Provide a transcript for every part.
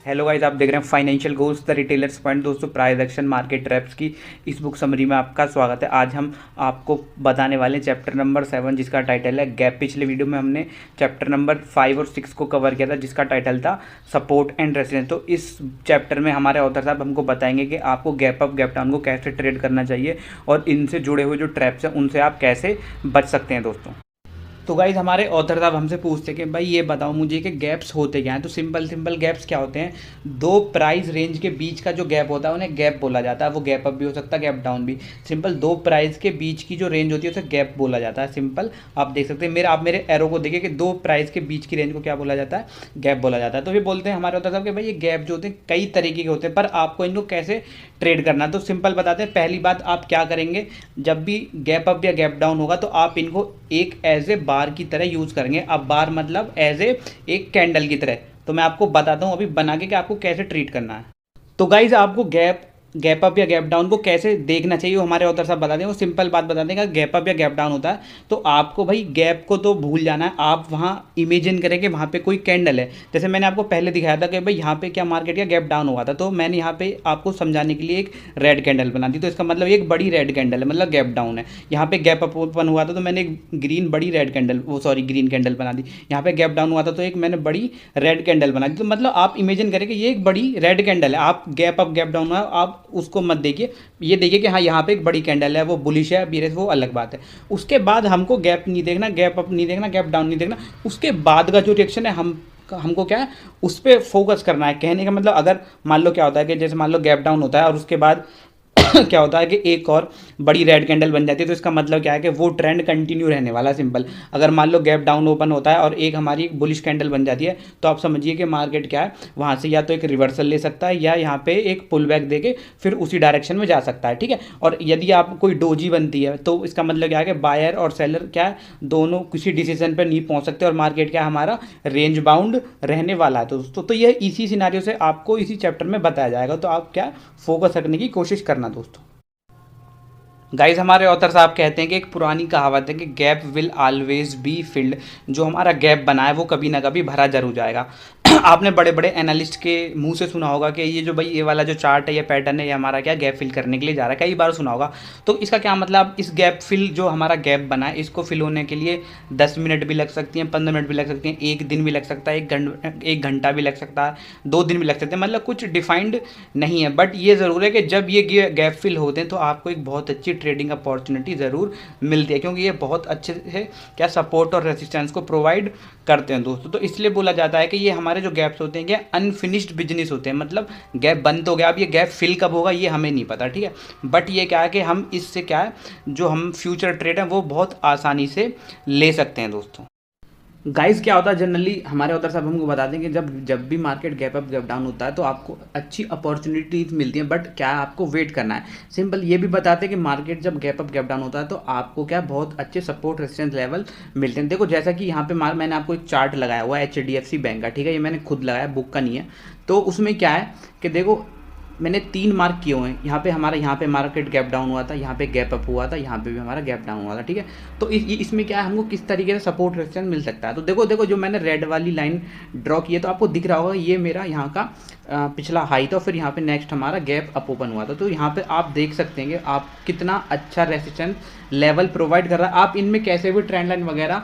Hello guys, आप देख रहे हैं financial goals the retailers point. दोस्तों, प्राइस एक्शन मार्केट ट्रैप्स की इस बुक समरी में आपका स्वागत है। आज हम आपको बताने वाले हैं चैप्टर नंबर 7 जिसका टाइटल है गैप। पिछले वीडियो में हमने चैप्टर नंबर 5 और 6 को कवर किया था जिसका टाइटल था सपोर्ट एंड रेजिस्टेंस। तो इस चैप्टर में हमारे ऑथर साहब हमको बताएंगे कि आपको गैप अप गैप डाउन को कैसे ट्रेड करना चाहिए और इनसे जुड़े हुए जो ट्रैप्स हैं उनसे आप कैसे बच सकते हैं। दोस्तों, तो गाइज हमारे ऑथर साहब हमसे पूछते हैं कि भाई ये बताओ मुझे कि गैप्स होते क्या हैं। तो सिंपल सिंपल गैप्स क्या होते हैं? दो प्राइस रेंज के बीच का जो गैप होता है उन्हें गैप बोला जाता है। वो गैप अप भी हो सकता है, गैप डाउन भी। सिंपल दो प्राइस के बीच की जो रेंज होती है उसे गैप बोला जाता है। सिंपल आप देख सकते हैं, आप मेरे एरो को देखिए कि दो प्राइस के बीच की रेंज को क्या बोला जाता है? गैप बोला जाता है। तो ये बोलते हैं हमारे ऑथर साहब कि भाई ये गैप जो होते हैं कई तरीके के होते हैं, पर आपको इनको कैसे ट्रेड करना है। तो सिंपल बताते हैं, पहली बात आप क्या करेंगे, जब भी गैप अप या गैप डाउन होगा तो आप इनको एक एज ए बार की तरह यूज़ करेंगे। अब बार मतलब एज ए एक कैंडल की तरह। तो मैं आपको बताता हूँ अभी बना के कि आपको कैसे ट्रीट करना है। तो गाइज आपको गैप अप या गैप डाउन को कैसे देखना चाहिए वो हमारे ऑथर साहब बता दें। वो सिंपल बात बता दें कि गैप अप या गैप डाउन होता है तो आपको भाई गैप को तो भूल जाना है। आप वहाँ इमेजिन करें कि वहाँ पे कोई कैंडल है। जैसे मैंने आपको पहले दिखाया था कि भाई यहाँ पे क्या मार्केट का गैप डाउन हुआ था, तो मैंने यहाँ पे आपको समझाने के लिए एक रेड कैंडल बना दी। तो इसका मतलब एक बड़ी रेड कैंडल है, मतलब गैप डाउन है। यहाँ पे गैप अप ओपन हुआ था तो मैंने एक ग्रीन बड़ी रेड कैंडल ग्रीन कैंडल बना दी। यहाँ पे गैप डाउन हुआ था तो एक मैंने बड़ी रेड कैंडल बना दी। तो मतलब आप इमेजिन करें कि ये एक बड़ी रेड कैंडल है। आप गैप अप गैप डाउन हुआ आप उसको मत देखिए, ये देखिए कि हाँ यहाँ पे एक बड़ी कैंडल है, वो बुलिश है बीरेस, वो अलग बात है। उसके बाद हमको गैप नहीं देखना, गैप अप नहीं देखना, गैप डाउन नहीं देखना। उसके बाद का जो रिएक्शन है हमको क्या है उस पर फोकस करना है। कहने का मतलब अगर मान लो क्या होता है कि जैसे मान लो गैप डाउन होता है और उसके बाद क्या होता है कि एक और बड़ी रेड कैंडल बन जाती है, तो इसका मतलब क्या है कि वो ट्रेंड कंटिन्यू रहने वाला है। सिंपल अगर मान लो गैप डाउन ओपन होता है और एक हमारी बुलिश कैंडल बन जाती है तो आप समझिए कि मार्केट क्या है वहाँ से या तो एक रिवर्सल ले सकता है या यहाँ पे एक पुल बैक देके फिर उसी डायरेक्शन में जा सकता है। ठीक है, और यदि आप कोई डोजी बनती है तो इसका मतलब क्या है कि बायर और सेलर क्या है दोनों किसी डिसीजन पर नहीं पहुँच सकते और मार्केट क्या है हमारा रेंज बाउंड रहने वाला है। दोस्तों, तो यह इसी सिनारियो से आपको इसी चैप्टर में बताया जाएगा। तो आप क्या फोकस रखने की कोशिश करना। दोस्तों, गाइज हमारे ऑथर साहब कहते हैं कि एक पुरानी कहावत है कि gap will always be filled. जो हमारा गैप बना है वो कभी ना कभी भरा जरूर जाएगा। आपने बड़े बड़े एनालिस्ट के मुंह से सुना होगा कि ये जो भाई ये वाला जो चार्ट है, ये पैटर्न है, ये हमारा क्या गैप फिल करने के लिए जा रहा है। कई बार सुना होगा। तो इसका क्या मतलब, इस गैप फिल जो हमारा गैप बना है इसको फिल होने के लिए 10 मिनट भी लग सकती हैं, 15 मिनट भी लग सकती हैं, एक दिन भी लग सकता है, एक घंटा भी लग सकता है, 2 दिन भी लग सकते हैं। मतलब कुछ डिफाइंड नहीं है। बट ये ज़रूर है कि जब ये गैप फिल होते हैं तो आपको एक बहुत अच्छी ट्रेडिंग अपॉर्चुनिटी ज़रूर मिलती है, क्योंकि ये बहुत अच्छे से क्या सपोर्ट और रेसिस्टेंस को प्रोवाइड करते हैं। दोस्तों, तो इसलिए बोला जाता है कि ये हमारे जो गैप्स होते हैं क्या अनफिनिश्ड बिजनेस होते हैं। मतलब गैप बंद हो गया, अब ये गैप फिल कब होगा ये हमें नहीं पता। ठीक है, बट ये क्या है कि हम इससे क्या है जो हम फ्यूचर ट्रेड है वो बहुत आसानी से ले सकते हैं। दोस्तों, गाइस क्या होता है जनरली हमारे उधर साहब हमको बताते हैं कि जब भी market gap up gap down होता है तो आपको अच्छी अपॉर्चुनिटीज मिलती हैं, बट क्या है आपको वेट करना है। सिंपल ये भी बताते हैं कि मार्केट जब गैप अप गैप डाउन होता है तो आपको क्या बहुत अच्छे सपोर्ट रेजिस्टेंस लेवल मिलते हैं। देखो जैसा कि यहाँ पे मैंने आपको एक चार्ट लगाया हुआ है HDFC बैंक का। ठीक है, ये मैंने खुद लगाया, बुक का नहीं है। तो उसमें क्या है कि देखो मैंने 3 मार्क किए हुए हैं। यहाँ पे मार्केट गैप डाउन हुआ था, यहाँ पे गैप अप हुआ था, यहाँ पे भी हमारा गैप डाउन हुआ था। ठीक है, तो इसमें क्या है हमको किस तरीके से सपोर्ट रेजिस्टेंस मिल सकता है। तो देखो जो मैंने रेड वाली लाइन ड्रॉ की है तो आपको दिख रहा होगा ये मेरा यहाँ का पिछला हाई था, फिर यहाँ पे नेक्स्ट हमारा गैप अप ओपन हुआ था। तो यहाँ पे आप देख सकते हैं कि आप कितना अच्छा रेजिस्टेंस लेवल प्रोवाइड कर रहा है। आप इनमें कैसे भी ट्रेंड लाइन वगैरह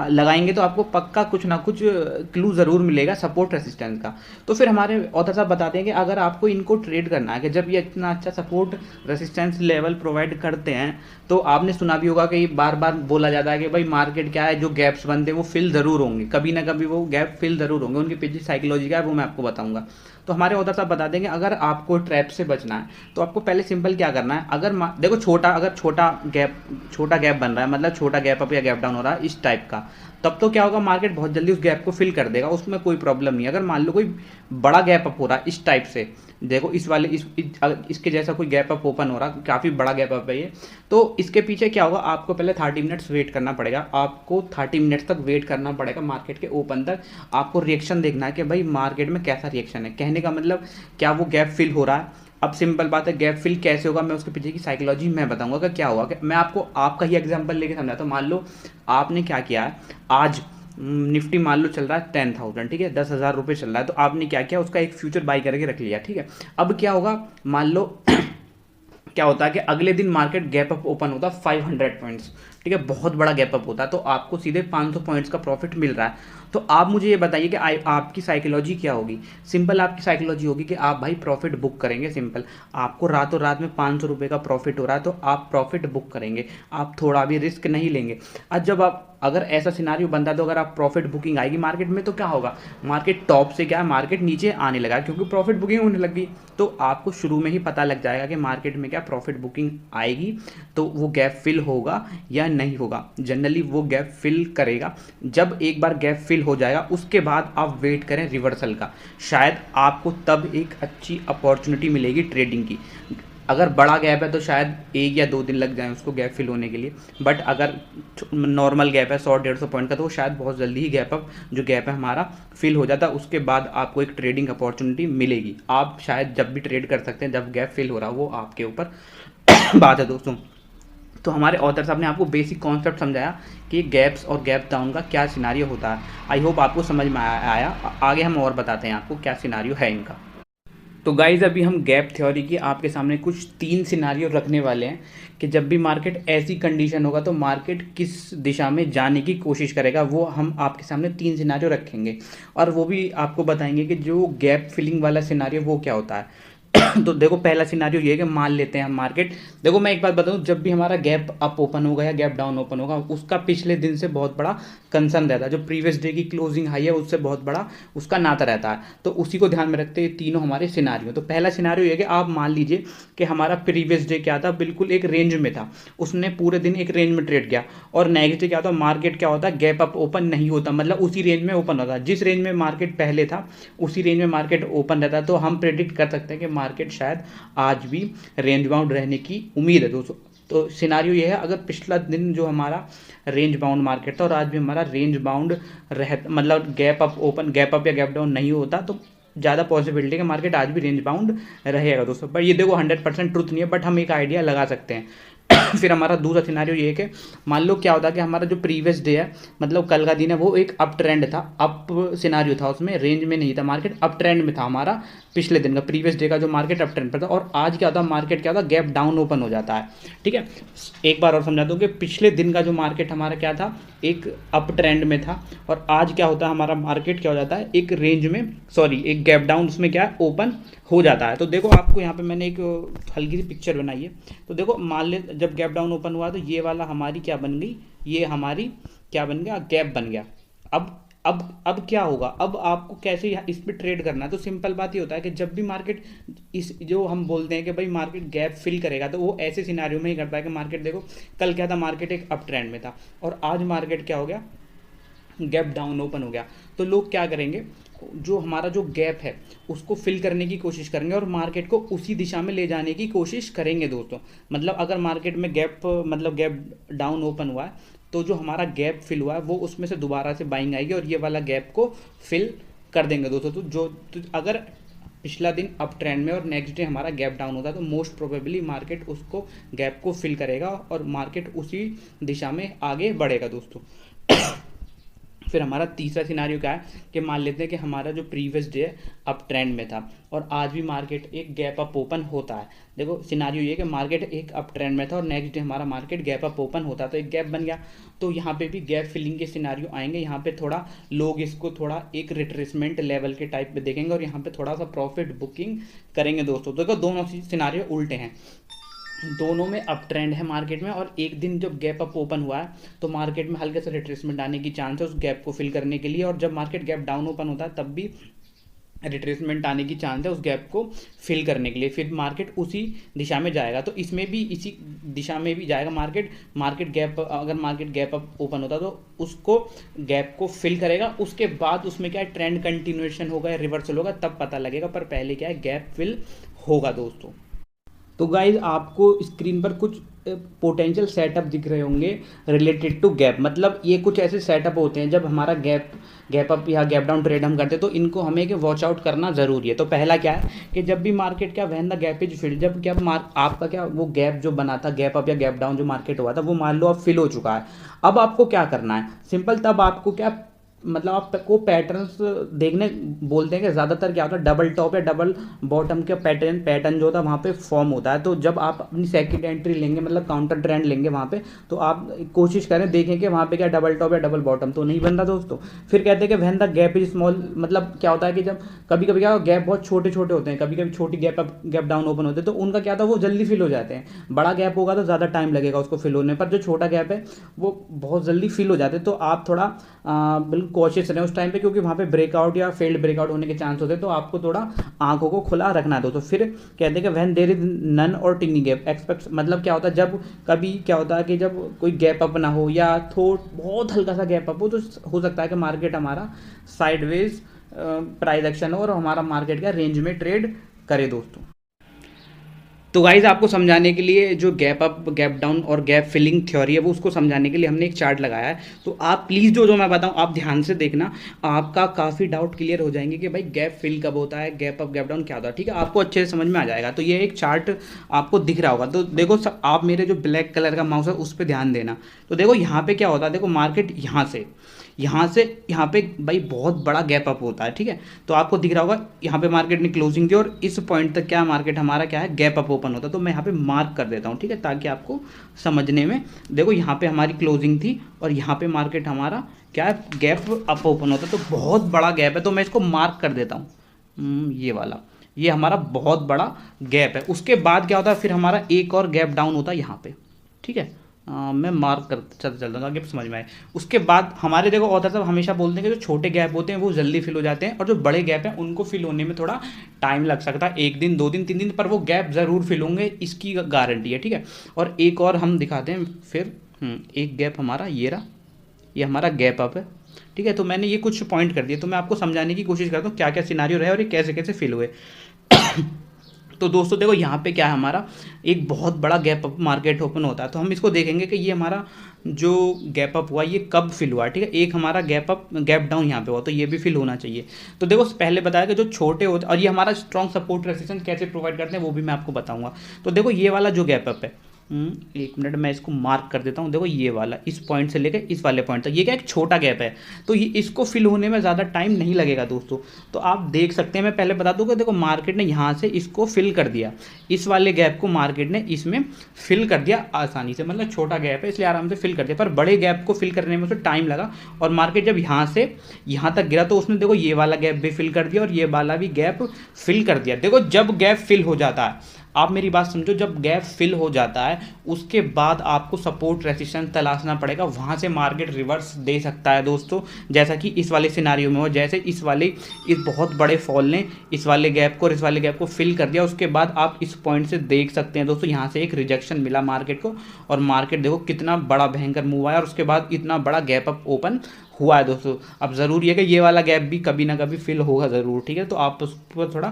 लगाएंगे तो आपको पक्का कुछ ना कुछ क्लू ज़रूर मिलेगा सपोर्ट रेसिस्टेंस का। तो फिर हमारे ऑथर साहब बताते हैं कि अगर आपको इनको ट्रेड करना है कि जब ये इतना अच्छा सपोर्ट रेसिस्टेंस लेवल प्रोवाइड करते हैं तो आपने सुना भी होगा कि बार बार बोला जाता है कि भाई मार्केट क्या है जो गैप्स बनते हैं वो फिल ज़रूर होंगे, कभी ना कभी वो गैप फिल ज़रूर होंगे। उनके पीछे साइकोलॉजी क्या है वो मैं आपको बताऊँगा। तो हमारे ऑथर साहब बता देंगे अगर आपको ट्रैप से बचना है तो आपको पहले सिंपल क्या करना है। अगर देखो छोटा गैप बन रहा है, मतलब छोटा गैप अप या गैप डाउन हो रहा है इस टाइप का, तब तो क्या होगा मार्केट बहुत जल्दी उस गैप को फिल कर देगा, उसमें कोई प्रॉब्लम नहीं है। अगर मान लो कोई बड़ा गैप अप हो रहा है इस टाइप से, देखो इसके जैसा कोई गैप अप ओपन हो रहा है, काफ़ी बड़ा गैप अप है ये, तो इसके पीछे क्या होगा आपको पहले 30 मिनट्स वेट करना पड़ेगा। आपको 30 मिनट्स तक वेट करना पड़ेगा मार्केट के ओपन तक। आपको रिएक्शन देखना है कि भाई मार्केट में कैसा रिएक्शन है। कहने का मतलब क्या वो गैप फिल हो रहा है। अब सिंपल बात है गैप फिल कैसे होगा मैं उसके पीछे की साइकोलॉजी मैं बताऊंगा कि क्या हुआ। कि मैं आपको आपका ही एग्जांपल लेके समझाता हूँ। मान लो आपने क्या किया है, आज निफ्टी मान लो चल रहा है 10,000, ठीक है, 10,000 रुपये चल रहा है, तो आपने क्या किया, उसका एक फ्यूचर बाई करके रख लिया, ठीक है। अब क्या होगा, मान लो क्या होता है कि अगले दिन मार्केट गैप अप ओपन होता है 500 पॉइंट्स, ठीक है, बहुत बड़ा गैप अप होता है, तो आपको सीधे 500 पॉइंट्स का प्रॉफिट मिल रहा है। तो आप मुझे ये बताइए कि आपकी साइकोलॉजी क्या होगी। सिंपल आपकी साइकोलॉजी होगी कि आप भाई प्रॉफिट बुक करेंगे। सिंपल, आपको रातों रात में 500 रुपये का प्रॉफिट हो रहा है तो आप प्रॉफिट बुक करेंगे, आप थोड़ा भी रिस्क नहीं लेंगे। आज जब आप, अगर ऐसा सिनारियो बनता है तो अगर आप प्रॉफिट बुकिंग आएगी मार्केट में तो क्या होगा, मार्केट टॉप से क्या है, मार्केट नीचे आने लगा क्योंकि प्रॉफिट बुकिंग होने लगी। तो आपको शुरू में ही पता लग जाएगा कि मार्केट में क्या प्रॉफिट बुकिंग आएगी, तो वो गैप फिल होगा या नहीं होगा। जनरली वो गैप फिल करेगा। जब एक बार गैप फिल हो जाएगा उसके बाद आप वेट करें रिवर्सल का, शायद आपको तब एक अच्छी अपॉर्चुनिटी मिलेगी ट्रेडिंग की। अगर बड़ा गैप है तो शायद 1 या 2 दिन लग जाए उसको गैप फिल होने के लिए, बट अगर नॉर्मल गैप है 100-150 पॉइंट का तो वो शायद बहुत जल्दी ही गैप अप जो गैप है हमारा फिल हो जाता है। उसके बाद आपको एक ट्रेडिंग अपॉर्चुनिटी मिलेगी। आप शायद जब भी ट्रेड कर सकते हैं जब गैप फिल हो रहा हो, वो आपके ऊपर बात है दोस्तों। तो हमारे ऑथर साहब ने आपको बेसिक कॉन्सेप्ट समझाया कि गैप्स और गैप डाउन का क्या सिनारियो होता है। आई होप आपको समझ में आया। आगे हम और बताते हैं आपको क्या सिनारियो है इनका। तो गाइज़ अभी हम गैप थ्योरी की आपके सामने कुछ 3 सिनारियो रखने वाले हैं कि जब भी मार्केट ऐसी कंडीशन होगा तो मार्केट किस दिशा में जाने की कोशिश करेगा, वो हम आपके सामने 3 सिनारियो रखेंगे और वो भी आपको बताएंगे कि जो गैप फिलिंग वाला सिनारियो वो क्या होता है। तो देखो पहला सिनारियो ये है कि मान लेते हैं हम मार्केट, देखो मैं एक बात बताऊं, जब भी हमारा गैप अप ओपन होगा या गैप डाउन ओपन होगा उसका पिछले दिन से बहुत बड़ा कंसर्न रहता है। जो प्रीवियस डे की क्लोजिंग हाई है उससे बहुत बड़ा उसका नाता रहता है। तो उसी को ध्यान में रखते हुए तीनों हमारे सिनारियो। तो पहला सिनारियो ये कि आप मान लीजिए कि हमारा प्रीवियस डे क्या था, बिल्कुल एक रेंज में था, उसने पूरे दिन एक रेंज में ट्रेड किया, और नेक्स्ट डे क्या होता, मार्केट क्या होता है, गैप अप ओपन नहीं होता, मतलब उसी रेंज में ओपन होता है जिस रेंज में मार्केट पहले था उसी रेंज में मार्केट ओपन रहता है। तो हम प्रेडिक्ट कर सकते हैं कि मार्केट शायद आज भी रेंज बाउंड रहने की उम्मीद है दोस्तों। तो सिनारियो ये है, अगर पिछला दिन जो हमारा रेंज बाउंड मार्केट था और आज भी हमारा रेंज बाउंड मतलब gap up open, gap up या गैप डाउन नहीं होता, तो ज़्यादा पॉसिबिलिटी है कि मार्केट आज भी रेंज बाउंड रहेगा दोस्तों। पर ये देखो 100% ट्रुथ नहीं है, बट हम एक आइडिया लगा सकते हैं। फिर हमारा दूसरा सिनारियो ये है कि मान लो क्या होता है कि हमारा जो प्रीवियस डे है, मतलब कल का दिन है, वो एक अप ट्रेंड था, अप सिनारियो था, उसमें रेंज में नहीं था मार्केट, अप ट्रेंड में था हमारा पिछले दिन का, प्रीवियस डे का जो मार्केट अप ट्रेंड पर था। और आज क्या होता है, मार्केट क्या होता है, गैप डाउन ओपन हो जाता है। ठीक है, एक बार और समझा दूँ कि पिछले दिन का जो मार्केट हमारा क्या था, एक अप ट्रेंड में था, और आज क्या होता है हमारा मार्केट क्या हो जाता है, एक रेंज में, सॉरी एक गैप डाउन उसमें क्या है ओपन हो जाता है। तो देखो आपको यहाँ पे मैंने एक हल्की सी पिक्चर बनाई है। तो देखो मान ले जब गैप डाउन ओपन हुआ तो ये वाला हमारी क्या बन गई, ये हमारी क्या बन गया, गैप बन गया। अब क्या होगा, अब आपको कैसे इस पर ट्रेड करना है। तो सिंपल बात ये होता है कि जब भी मार्केट इस जो हम बोलते हैं कि भाई मार्केट गैप फिल करेगा, तो वो ऐसे सिनारियो में ही करता है कि मार्केट देखो कल क्या था, मार्केट एक अप ट्रेंड में था और आज मार्केट क्या हो गया, गैप डाउन ओपन हो गया। तो लोग क्या करेंगे, जो हमारा जो गैप है उसको फिल करने की कोशिश करेंगे और मार्केट को उसी दिशा में ले जाने की कोशिश करेंगे दोस्तों। मतलब अगर मार्केट में गैप मतलब गैप डाउन ओपन हुआ है तो जो हमारा गैप फिल हुआ है वो उसमें से दोबारा से बाइंग आएगी और ये वाला गैप को फिल कर देंगे दोस्तों। तो अगर पिछला दिन अप ट्रेंड में और नेक्स्ट डे हमारा गैप डाउन होता है तो मोस्ट प्रोबेबली मार्केट उसको गैप को फिल करेगा और मार्केट उसी दिशा में आगे बढ़ेगा दोस्तों। फिर हमारा तीसरा सिनारियो क्या है कि मान लेते हैं कि हमारा जो प्रीवियस डे अप ट्रेंड में था और आज भी मार्केट एक गैप अप ओपन होता है। देखो सिनारियो ये कि मार्केट एक अप ट्रेंड में था और नेक्स्ट डे हमारा मार्केट गैप अप ओपन होता है, तो एक गैप बन गया। तो यहाँ पे भी गैप फिलिंग के सिनारियो आएंगे। यहाँ पे थोड़ा लोग इसको थोड़ा एक रिट्रेसमेंट लेवल के टाइप में देखेंगे और यहाँ पे थोड़ा सा प्रॉफिट बुकिंग करेंगे दोस्तों। देखो दोनों सिनारियो उल्टे हैं, दोनों में अप ट्रेंड है मार्केट में और एक दिन जब गैप अप ओपन हुआ है तो मार्केट में हल्के से रिट्रेसमेंट आने की चांस है उस गैप को फिल करने के लिए, और जब मार्केट गैप डाउन ओपन होता है तब भी रिट्रेसमेंट आने की चांस है उस गैप को फिल करने के लिए। फिर मार्केट उसी दिशा में जाएगा, तो इसमें भी इसी दिशा में भी जाएगा मार्केट गैप, अगर मार्केट गैप अप ओपन होता तो उसको गैप को फिल करेगा, उसके बाद उसमें क्या है ट्रेंड कंटिन्यूएशन होगा या रिवर्सल होगा तब पता लगेगा, पर पहले क्या है गैप फिल होगा दोस्तों। तो गाइज आपको स्क्रीन पर कुछ पोटेंशियल सेटअप दिख रहे होंगे रिलेटेड टू गैप। मतलब ये कुछ ऐसे सेटअप होते हैं जब हमारा गैप अप या गैप डाउन ट्रेड हम करते हैं तो इनको हमें कि वॉच आउट करना ज़रूरी है। तो पहला क्या है कि जब भी मार्केट क्या when the gap is filled, जब क्या आपका क्या वो गैप जो बना था, गैप अप या गैप डाउन जो मार्केट हुआ था वो मान लो अब फिल हो चुका है। अब आपको क्या करना है, सिंपल, तब आपको क्या मतलब आपको पैटर्न्स देखने बोलते हैं कि ज़्यादातर क्या होता है, डबल टॉप या डबल बॉटम के पैटर्न जो होता है वहाँ पे फॉर्म होता है। तो जब आप अपनी सेकंड एंट्री लेंगे, मतलब काउंटर ट्रेंड लेंगे वहाँ पे, तो आप कोशिश करें देखें कि वहाँ पे क्या डबल टॉप या डबल बॉटम तो नहीं बन रहा दोस्तों। फिर कहते हैं कि when the gap is small, मतलब क्या होता है कि जब कभी कभी क्या गैप बहुत छोटे छोटे होते हैं, कभी कभी छोटी gap up gap down open होते हैं, तो उनका क्या था वो जल्दी फिल हो जाते हैं। बड़ा गैप होगा तो ज़्यादा टाइम लगेगा उसको फिल होने पर, जो छोटा गैप है वो बहुत जल्दी फिल हो जाते हैं। तो आप थोड़ा बिल्कुल कॉशियस रहें उस टाइम पे, क्योंकि वहाँ पे ब्रेकआउट या फेल्ड ब्रेकआउट होने के चांस होते हैं। तो आपको थोड़ा आंखों को खुला रखना है दोस्तों। फिर कहते हैं कि व्हेन देयर इज नन और टिनी गैप एक्सपेक्ट, मतलब क्या होता है जब कभी क्या होता है कि जब कोई गैप अप ना हो या बहुत हल्का सा गैप अप हो, तो हो सकता है कि मार्केट हमारा साइडवेज प्राइस एक्शन हो और हमारा मार्केट का रेंज में ट्रेड करे दोस्तों। तो गाइज आपको समझाने के लिए जो गैप अप गैप डाउन और गैप फिलिंग थ्योरी है वो उसको समझाने के लिए हमने एक चार्ट लगाया है। तो आप प्लीज़ जो जो मैं बताऊं आप ध्यान से देखना, आपका काफ़ी डाउट क्लियर हो जाएंगे कि भाई गैप फिल कब होता है, गैप अप गैप डाउन क्या होता है। ठीक है, आपको अच्छे से समझ में आ जाएगा। तो ये एक चार्ट आपको दिख रहा होगा, तो देखो सब आप मेरे जो ब्लैक कलर का माउस है उस पर ध्यान देना। तो देखो यहाँ पे क्या होता है, देखो मार्केट यहाँ से यहाँ पे भाई बहुत बड़ा गैप अप होता है। ठीक है, तो आपको दिख रहा होगा यहाँ पे मार्केट ने क्लोजिंग दी और इस पॉइंट तक क्या मार्केट हमारा क्या है गैप अप ओपन होता है। तो मैं यहाँ पे मार्क कर देता हूँ, ठीक है, ताकि आपको समझने में, देखो यहाँ पे हमारी क्लोजिंग थी और यहाँ पे मार्केट हमारा क्या है गैप अप ओपन होता है। तो बहुत बड़ा गैप है, तो मैं इसको मार्क कर देता हूँ, ये वाला, ये हमारा बहुत बड़ा गैप है। उसके बाद क्या होता है फिर हमारा एक और गैप डाउन होता है यहाँ पे। ठीक है, मैं मार्क कर चलता हूँ ताकि समझ में आए। उसके बाद हमारे देखो ऑथर साहब हमेशा बोलते हैं कि जो छोटे गैप होते हैं वो जल्दी फिल हो जाते हैं और जो बड़े गैप हैं उनको फिल होने में थोड़ा टाइम लग सकता है, 1 दिन 2 दिन 3 दिन, पर वो गैप ज़रूर फिल होंगे, इसकी गारंटी है। ठीक है, और एक और हम दिखाते हैं फिर, एक गैप हमारा ये रहा, ये हमारा गैप अप है। ठीक है, तो मैंने ये कुछ पॉइंट कर दिए, तो मैं आपको समझाने की कोशिश करता हूँ क्या क्या सिनारियो रहे और ये कैसे कैसे फिल हुए। तो दोस्तों देखो यहाँ पे क्या है, हमारा एक बहुत बड़ा गैप अप मार्केट ओपन होता है। तो हम इसको देखेंगे कि ये हमारा जो गैप अप हुआ ये कब फिल हुआ। ठीक है, एक हमारा गैप अप गैप डाउन यहाँ पे हुआ, तो ये भी फिल होना चाहिए। तो देखो पहले बताया कि जो छोटे होते और ये हमारा स्ट्रॉन्ग सपोर्ट रेजिस्टेंस कैसे प्रोवाइड करते हैं वो भी मैं आपको बताऊंगा। तो देखो ये वाला जो गैप अप है, 1 मिनट मैं इसको मार्क कर देता हूँ। देखो ये वाला इस पॉइंट से लेकर इस वाले पॉइंट तक ये क्या एक छोटा गैप है, तो ये इसको फिल होने में ज़्यादा टाइम नहीं लगेगा दोस्तों। तो आप देख सकते हैं, मैं पहले बता दूँ कि देखो मार्केट ने यहाँ से इसको फिल कर दिया, इस वाले गैप को मार्केट ने इसमें फिल कर दिया आसानी से, मतलब छोटा गैप है इसलिए आराम से फिल कर दिया। पर बड़े गैप को फिल करने में उसे टाइम लगा और मार्केट जब यहाँ से यहाँ तक गिरा तो उसने देखो ये वाला गैप भी फिल कर दिया और ये वाला भी गैप फिल कर दिया। देखो जब गैप फिल हो जाता है, आप मेरी बात समझो, जब गैप फिल हो जाता है उसके बाद आपको सपोर्ट रेजिस्टेंस तलाशना पड़ेगा, वहाँ से मार्केट रिवर्स दे सकता है दोस्तों। जैसा कि इस वाले सिनारियो में हो, जैसे इस बहुत बड़े फॉल ने इस वाले गैप को और इस वाले गैप को फिल कर दिया, उसके बाद आप इस पॉइंट से देख सकते हैं दोस्तों यहाँ से एक रिजेक्शन मिला मार्केट को और मार्केट देखो कितना बड़ा भयंकर मूव आया और उसके बाद इतना बड़ा गैप अप ओपन हुआ है दोस्तों। अब ज़रूरी है कि ये वाला गैप भी कभी ना कभी फिल होगा ज़रूर। ठीक है, तो आप उस पर थोड़ा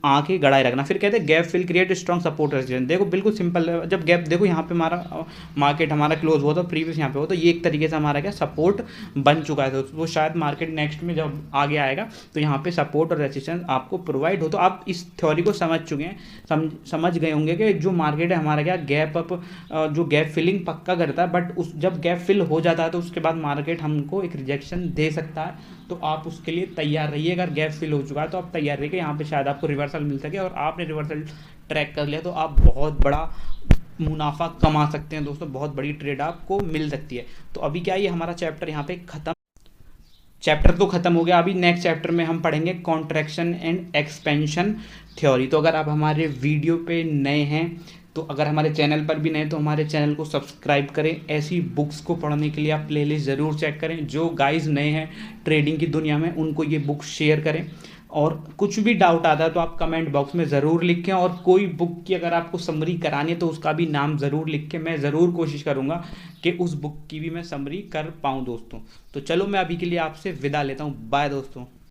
आंखें गड़ाए रखना। फिर कहते हैं gap fill create strong support resistance. देखो बिल्कुल सिंपल है, जब गैप देखो यहाँ पे हमारा मार्केट हमारा क्लोज हुआ था प्रीवियस यहाँ पे हो, तो ये एक तरीके से हमारा क्या सपोर्ट बन चुका है दोस्तों। वो शायद मार्केट नेक्स्ट में जब आगे आएगा तो यहाँ पे सपोर्ट और रेजिस्टेंस आपको प्रोवाइड हो। तो आप इस थ्योरी को समझ चुके हैं, समझ गए होंगे कि जो मार्केट है हमारा क्या गैप अप जो गैप फिलिंग पक्का करता है, बट उस जब गैप फिल हो जाता है तो उसके बाद मार्केट हमको एक रिजेक्शन दे सकता है। तो आप उसके लिए तैयार रहिए, अगर गैप फिल हो चुका है तो आप तैयार रहिए, यहाँ पे शायद आपको रिवर्सल मिल सके और आपने रिवर्सल ट्रैक कर लिया तो आप बहुत बड़ा मुनाफा कमा सकते हैं दोस्तों, बहुत बड़ी ट्रेड आपको मिल सकती है। तो अभी क्या ये हमारा चैप्टर यहाँ पे चैप्टर तो खत्म हो गया। अभी नेक्स्ट चैप्टर में हम पढ़ेंगे कॉन्ट्रैक्शन एंड एक्सपेंशन थ्योरी। तो अगर आप हमारे वीडियो पे नए हैं, तो अगर हमारे चैनल पर भी नए तो हमारे चैनल को सब्सक्राइब करें। ऐसी बुक्स को पढ़ने के लिए आप प्लेलिस्ट ज़रूर चेक करें। जो गाइज नए हैं ट्रेडिंग की दुनिया में उनको ये बुक शेयर करें और कुछ भी डाउट आता है तो आप कमेंट बॉक्स में ज़रूर लिखें और कोई बुक की अगर आपको समरी करानी है तो उसका भी नाम ज़रूर लिख के मैं ज़रूर कोशिश करूँगा कि उस बुक की भी मैं समरी कर पाऊँ दोस्तों। तो चलो मैं अभी के लिए आपसे विदा लेता हूँ, बाय दोस्तों।